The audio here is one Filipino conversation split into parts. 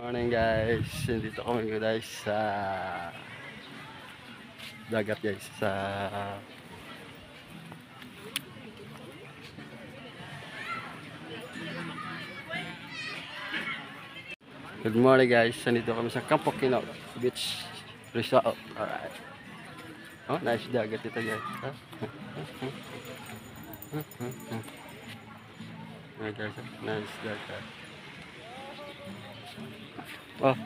Morning guys, dito kami guys sa dagat guys Good morning guys, nandito kami sa Campo Quinaut Beach Resort. Alright. Oh, nice dagat ito guys. Alright guys, nice dagat. Oh.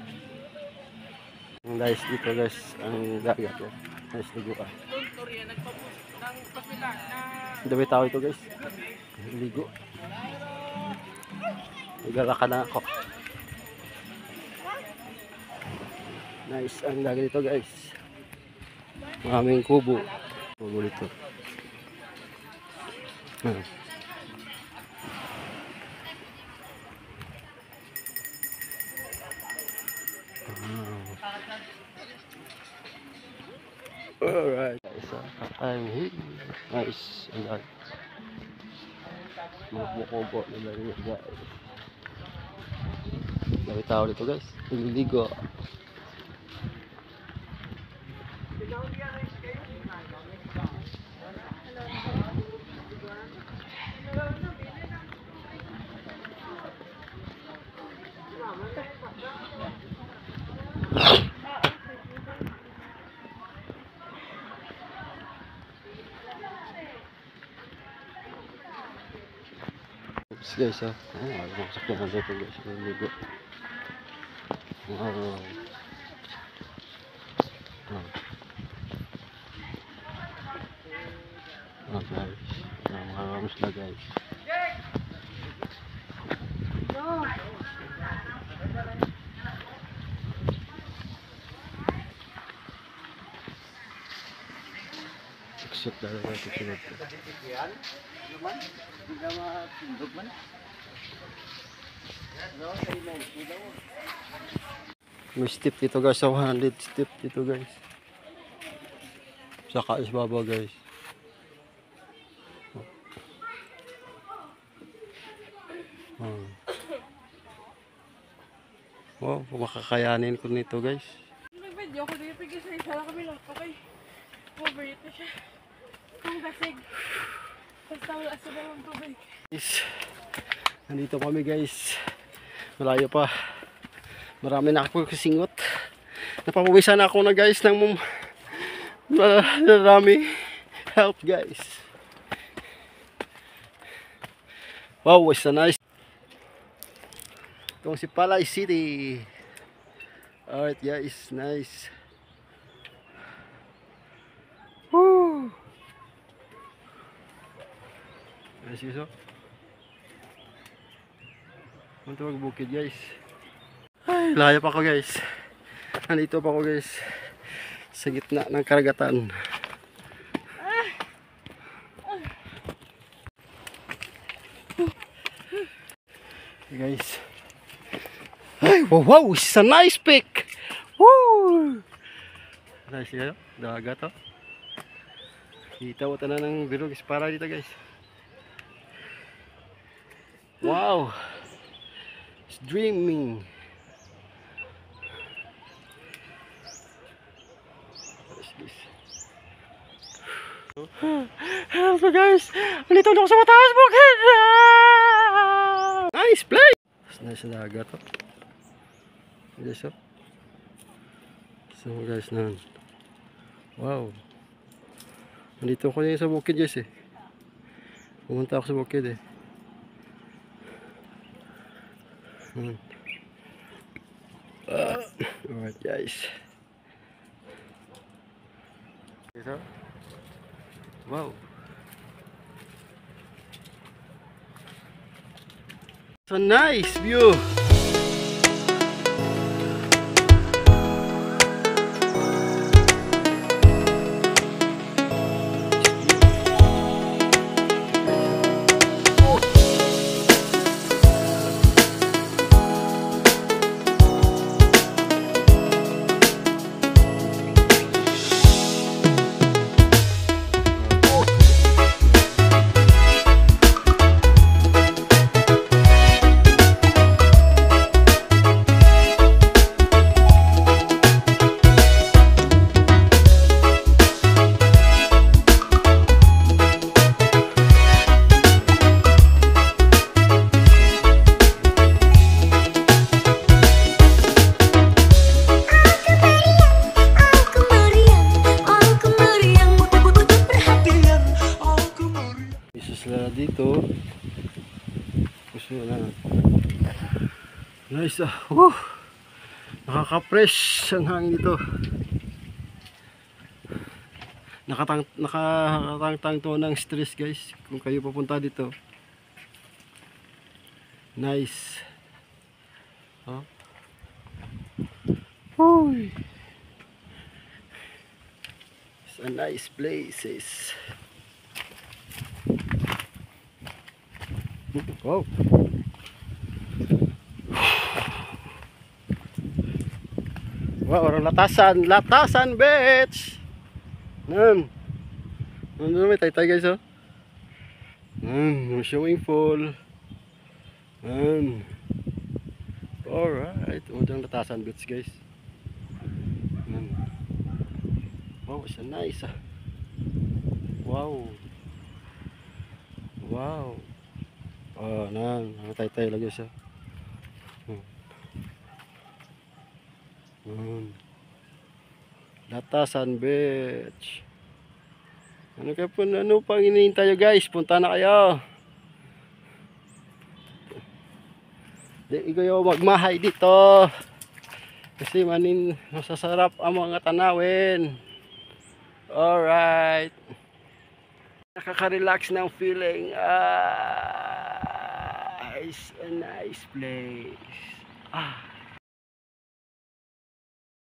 Guys, dito guys ang dagat guys. Nice liguan. Dami tao ito guys. Ligo. Naglalakad na ako. Nice ang dagat dito guys. Maraming kubo. Kubo dito. Alright guys, I'm here. Nice and that. Kubo nila rin guys. Dami tao dito guys. Nililigo. Guys, masakyan na dito guys, niligo. Guys, mga rams na guys. Exit na rin ito sunod ko. May step dito guys, 100 step dito guys. Saka is baba guys. Wow, makakayanin ko nito guys. Nag-video ko dito kasi isa lang kami lang. Okay. Overheat na siya. Kung kasig. Basta wala sa dalawang tubig. Nandito kami guys. Malayo pa. Marami na ako kasingot. Napapawisan ako na guys ng marami help guys. Wow, it's a nice. Itong si Palay City. Alright guys, nice. Woo! Nice guys, oh. Punta magbukid guys. Ay, layo pa ako guys. Nandito pa ako guys. Sa gitna ng karagatan. Hey guys. Ay, wow, it's a nice pic. Woo! Nice guys, dagat oh. Kita mo tanan ng bilog para dito guys. Wow. It's dreaming. Hello guys, nandito na ako sa mataas bukid. Nice place. Nice na dagat oh. Guys oh. So guys na. Wow. Nandito ako sa bukid guys eh. Pumunta ako sa bukid eh. Alright guys. Wow. It's a nice view. Nice ah. Woo! Nakaka-fresh ang hangin dito. Nakatangtang to ng stress guys kung kayo papunta dito. Nice. Oh. Hoy. It's a nice place. Wow. Wow, orang latasan beach. Nan. Ano may tay guys oh. Swimming pool. Alright, udang latasan beach guys. Wow, it's nice ah. Wow. Wow. Oh, tay lagi siya. Latasan beach. Ano pang hinihintay nyo guys? Punta na kayo. Di kayo magmahay dito. Kasi masasarap ang mga tanawin. Alright. Nakaka-relax ng feeling. It's a nice place.